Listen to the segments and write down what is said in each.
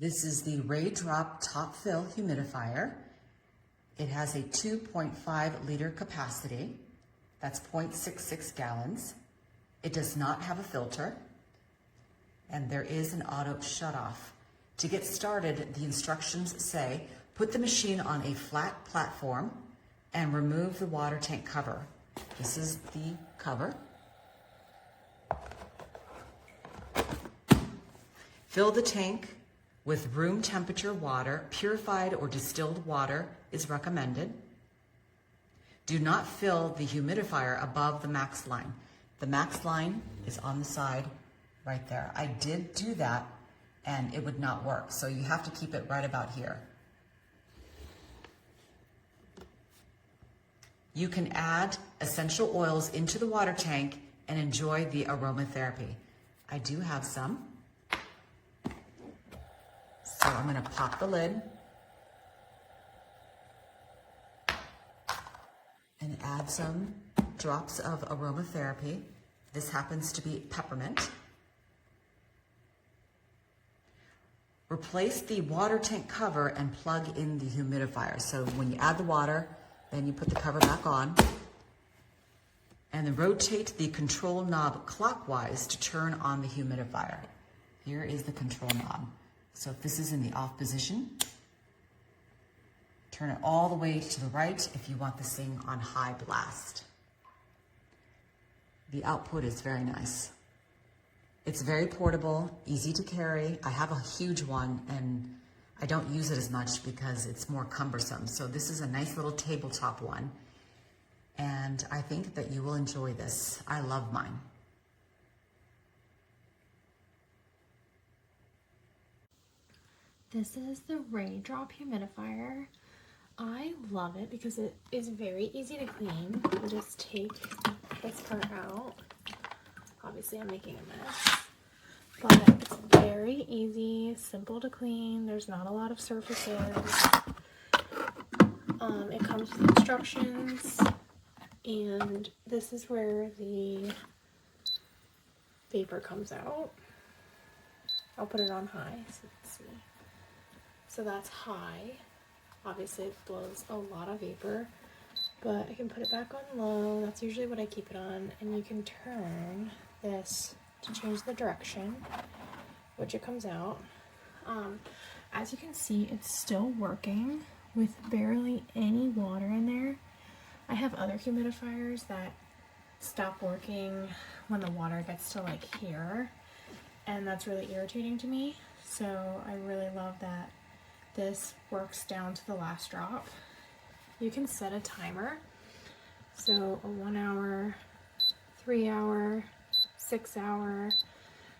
This is the raydrop top fill humidifier. It has a 2.5 liter capacity. That's 0.66 gallons. It does not have a filter, and there is an auto shut off. To get started, the instructions say, put the machine on a flat platform and remove the water tank cover. This is the cover. Fill the tank with room temperature water. Purified or distilled water is recommended. Do not fill the humidifier above the max line. The max line is on the side right there. I did do that and it would not work, so you have to keep it right about here. You can add essential oils into the water tank and enjoy the aromatherapy. I do have some. So I'm gonna pop the lid and add some drops of aromatherapy. This happens to be peppermint. Replace the water tank cover and plug in the humidifier. So when you add the water, then you put the cover back on, and then rotate the control knob clockwise to turn on the humidifier. Here is the control knob. So if this is in the off position, turn it all the way to the right if you want this thing on high blast. The output is very nice. It's very portable, easy to carry. I have a huge one and I don't use it as much because it's more cumbersome. So this is a nice little tabletop one. And I think that you will enjoy this. I love mine. This is the raydrop humidifier. I love it because it is very easy to clean. I'll just take this part out. Obviously I'm making a mess, but it's very easy, simple to clean. There's not a lot of surfaces. It comes with instructions, and this is where the vapor comes out. I'll put it on high so you can see. So that's high. Obviously it blows a lot of vapor, but I can put it back on low. That's usually what I keep it on, and you can turn this to change the direction which it comes out. As you can see, it's still working with barely any water in there. I have other humidifiers that stop working when the water gets to like here, and that's really irritating to me. So I really love that this works down to the last drop. You can set a timer, so a 1 hour, 3 hour, 6 hour,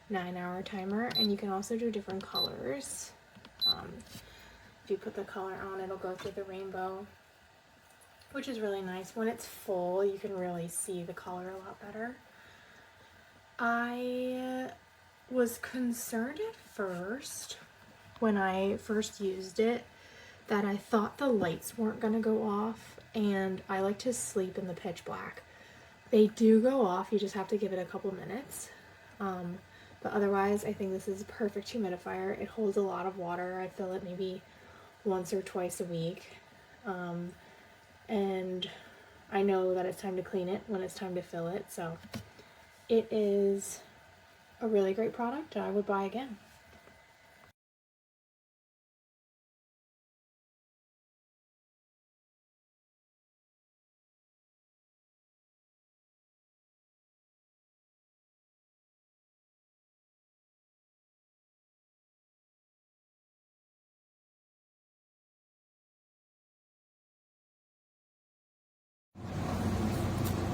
9 hour timer, and you can also do different colors. If you put the color on, it'll go through the rainbow, which is really nice. When it's full, you can really see the color a lot better. I was concerned at first, when I first used it, that I thought the lights weren't going to go off, and I like to sleep in the pitch black. They do go off, you just have to give it a couple minutes. But otherwise, I think this is a perfect humidifier. It holds a lot of water. I fill it maybe once or twice a week. And I know that it's time to clean it when it's time to fill it. So it is a really great product, and I would buy again.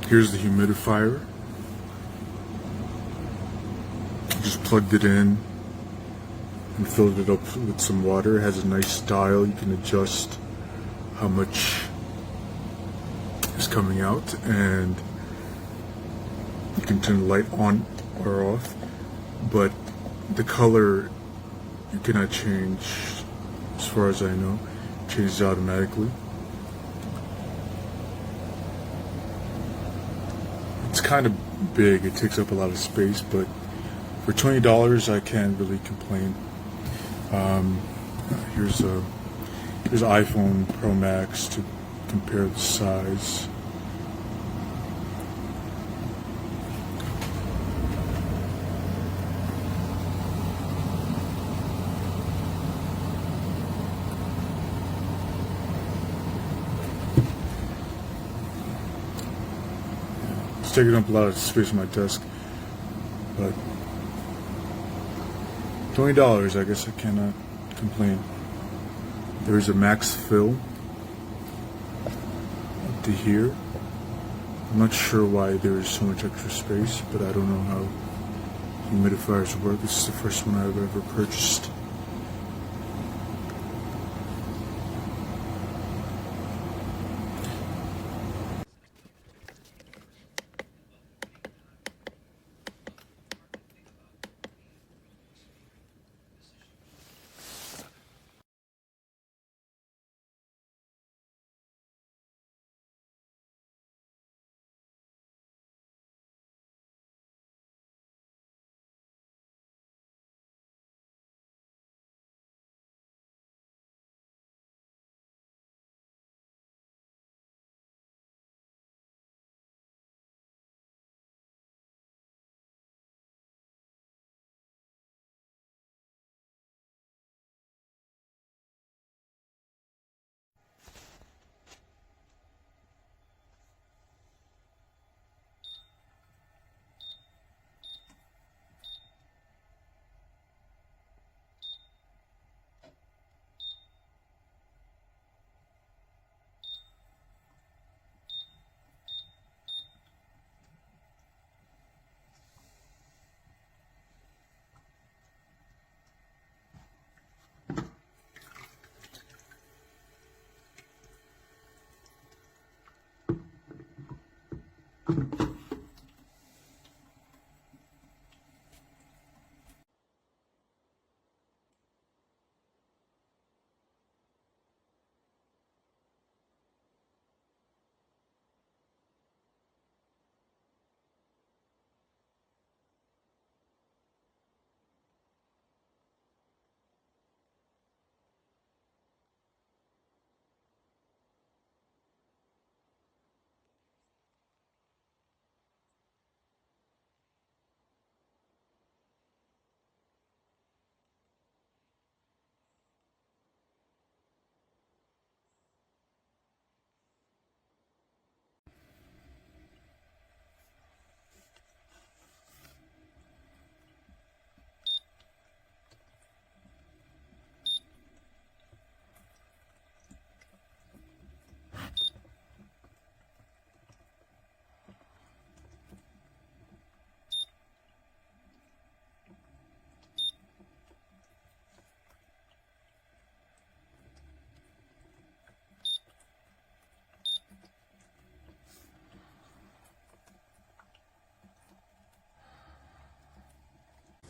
Here's the humidifier. Just plugged it in and filled it up with some water. It has a nice dial. You can adjust how much is coming out, and you can turn the light on or off, but the color you cannot change as far as I know. It changes automatically. It's kind of big, it takes up a lot of space, but for $20 I can't really complain. Here's iPhone Pro Max to compare the size. It's taking up a lot of space on my desk, but $20, I guess I cannot complain. There's a max fill up to here. I'm not sure why there is so much extra space, but I don't know how humidifiers work. This is the first one I've ever purchased.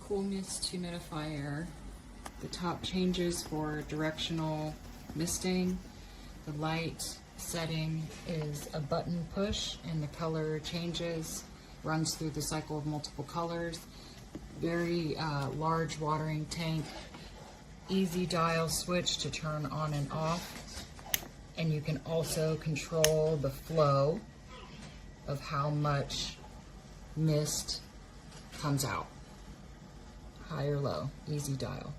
Cool mist humidifier. The top changes for directional misting. The light setting is a button push and the color changes, runs through the cycle of multiple colors. Very large watering tank, easy dial switch to turn on and off. And you can also control the flow of how much mist comes out. High or low, easy dial.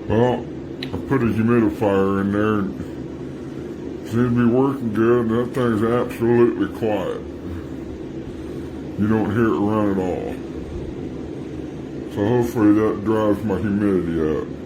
Well, I put a humidifier in there and it seems to be working good. That thing's absolutely quiet. You don't hear it run at all. So hopefully that drives my humidity up.